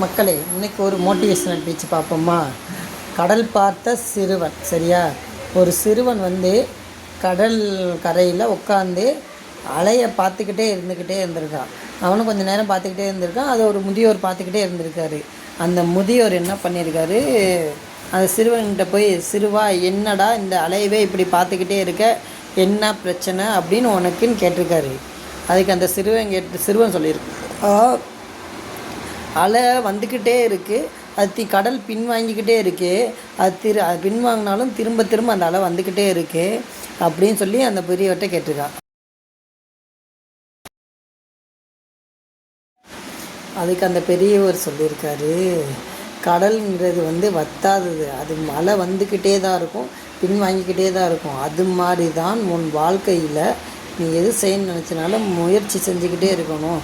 மக்களே, இன்னைக்கு ஒரு மோட்டிவேஷனல் பேச்சு பார்ப்போமா? கடல் பார்த்த சிறுவன். சரியா? ஒரு சிறுவன் கடல் கரையில் உட்காந்து அலையை பார்த்துக்கிட்டே இருந்திருக்கான். அவனும் கொஞ்சம் நேரம் பார்த்துக்கிட்டே இருந்திருக்கான். அதை ஒரு முதியோர் பார்த்துக்கிட்டே இருந்திருக்காரு. அந்த முதியோர் என்ன பண்ணியிருக்காரு, அந்த சிறுவன்கிட்ட போய், சிறுவா, என்னடா இந்த அலையவே இப்படி பார்த்துக்கிட்டே இருக்க, என்ன பிரச்சனை அப்படின்னு உனக்குன்னு கேட்டிருக்காரு. அதுக்கு அந்த சிறுவன் சொல்லியிருக்கு, அலை வந்துக்கிட்டே இருக்குது, அது கடல் பின்வாங்கிக்கிட்டே இருக்குது, அது பின்வாங்கினாலும் திரும்ப திரும்ப அந்த அலை வந்துக்கிட்டே இருக்குது அப்படின்னு சொல்லி அந்த பெரியவர்கிட்ட கேட்டிருக்கான். அதுக்கு அந்த பெரியவர் சொல்லியிருக்காரு, கடல்ங்கிறது வத்தாதது, அது அலை வந்துக்கிட்டே தான் இருக்கும், பின்வாங்கிக்கிட்டே தான் இருக்கும். அது மாதிரி தான் உன் வாழ்க்கையில் நீ எது செய்யணும்னு நினச்சினாலும் முயற்சி செஞ்சுக்கிட்டே இருக்கணும்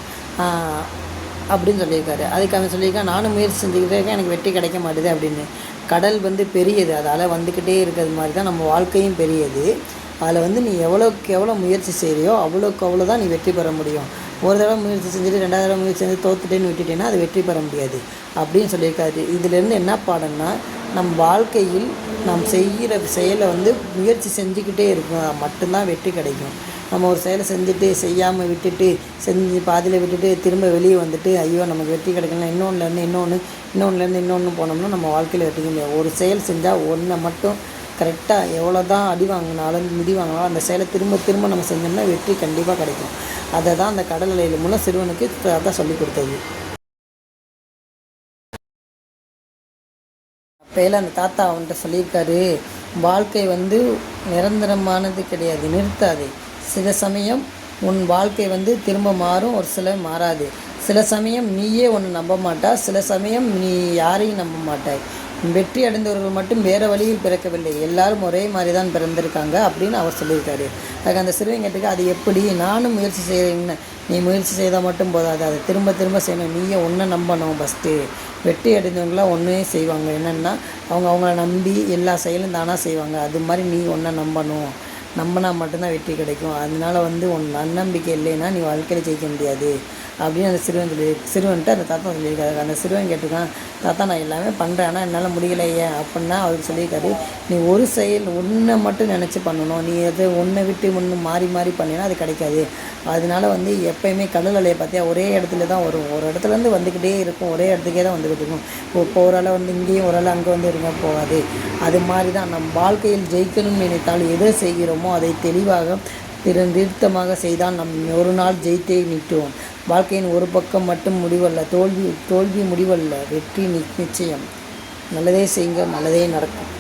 அப்படின்னு சொல்லியிருக்காரு. அதுக்கு அவன் சொல்லியிருக்கான், நானும் முயற்சி செஞ்சுக்கிட்டே இருக்கேன், எனக்கு வெற்றி கிடைக்க மாட்டேது அப்படின்னு. கடல் பெரியது, அதால் வந்துக்கிட்டே இருக்கிறது மாதிரி தான் நம்ம வாழ்க்கையும் பெரியது. அதில் நீ எவ்வளோக்கு எவ்வளோ முயற்சி செய்கிறியோ அவ்வளோக்கு அவ்வளோ தான் நீ வெற்றி பெற முடியும். ஒரு தடவை முயற்சி செஞ்சுட்டு 2வது தடவை முயற்சி செஞ்சு தோத்துட்டேன்னு விட்டுட்டேன்னா அது வெற்றி பெற முடியாது அப்படின்னு சொல்லியிருக்காரு. இதிலேருந்து என்ன பாடம்னா, நம் வாழ்க்கையில் நாம் செய்கிற செயலை முயற்சி செஞ்சுக்கிட்டே இருக்கும் மட்டும்தான் வெற்றி கிடைக்கும். நம்ம ஒரு செயலை செஞ்சுட்டு செய்யாமல் விட்டுட்டு செஞ்சு பாதியில் விட்டுட்டு திரும்ப வெளியே வந்துட்டு ஐயோ நமக்கு வெற்றி கிடைக்கணும், இன்னொன்றுலேருந்து இன்னொன்று போனோம்னா நம்ம வாழ்க்கையில் வெற்றிக்க முடியாது. ஒரு செயல் செஞ்சால் ஒன்றை மட்டும் கரெக்டாக எவ்வளோ தான் அடி வாங்கினாலும் மிதி வாங்கினாலும் அந்த செயலை திரும்ப திரும்ப நம்ம செஞ்சோம்னா வெற்றி கண்டிப்பாக கிடைக்கும். அதை தான் அந்த கடல் அலையில் மூலம் சிறுவனுக்கு தாத்தா சொல்லி கொடுத்தது. அப்போயில் அந்த தாத்தா அவன்கிட்ட சொல்லியிருக்காரு, வாழ்க்கை நிரந்தரமானது கிடையாது, நிறுத்தாது. சில சமயம் உன் வாழ்க்கை திரும்ப மாறும், ஒரு சில மாறாது. சில சமயம் நீயே ஒன்று நம்ப மாட்டா, சில சமயம் நீ யாரையும் நம்ப மாட்டாய். வெற்றி அடைந்தவர்கள் மட்டும் வேறு வழியில் பிறக்கவில்லை, எல்லாரும் ஒரே மாதிரி தான் பிறந்திருக்காங்க அப்படின்னு அவர் சொல்லியிருக்காரு. அதுக்கு அந்த சிறுவங்கட்டுக்கு, அது எப்படி, நானும் முயற்சி செய்கிறேன்னு, நீ முயற்சி செய்தால் மட்டும் போதாது, அதை திரும்ப திரும்ப செய்யணும், நீயே ஒன்றை நம்பணும். ஃபஸ்ட்டு வெற்றி அடைந்தவங்களாம் ஒன்றே செய்வாங்க, என்னென்னா அவங்கள நம்பி எல்லா செயலும் தானாக செய்வாங்க. அது மாதிரி நீ ஒன்றை நம்பணும், நம்பினா மட்டும்தான் வெற்றி கிடைக்கும். அதனால் உன் நன்னம்பிக்கை இல்லைன்னா நீ வாழ்க்கையில் ஜெயிக்க முடியாது அப்படின்னு அந்த சிறுவன்ட்டு அந்த தாத்தா சொல்லியிருக்காரு. அந்த சிறுவன் கேட்டிருக்கான், தாத்தா நான் எல்லாமே பண்ணுறேன், ஆனால் என்னால் முடியலையே அப்படின்னா அவருக்கு சொல்லியிருக்காரு, நீ ஒரு செயல் ஒன்றை மட்டும் நினச்சி பண்ணணும், நீ எது ஒன்றை விட்டு ஒன்று மாறி மாறி பண்ணினா அது கிடைக்காது. அதனால் எப்போயுமே கடல் அலையை பார்த்தியா ஒரே இடத்துல தான் வரும், ஒரு இடத்துலேருந்து வந்துக்கிட்டே இருக்கும், ஒரே இடத்துக்கே தான் வந்துக்கிட்டு இருக்கும். இப்போ ஒரு அலை இங்கேயும் ஒரு அலை அங்கே இருங்க போகாது. அது மாதிரி தான் நம் வாழ்க்கையில் ஜெயிக்கணும்னு நினைத்தால் எதை செய்கிறோமோ அதை தெளிவாக நிறுத்தமாக செய்தால் நம் ஒரு நாள் ஜெயித்தே நிற்கிறோம். வாழ்க்கையின் ஒரு பக்கம் மட்டும் முடிவல்ல, தோல்வி முடிவல்ல, வெற்றி நிச்சயம். நல்லதே செய்யுங்க, நல்லதே நடக்கும்.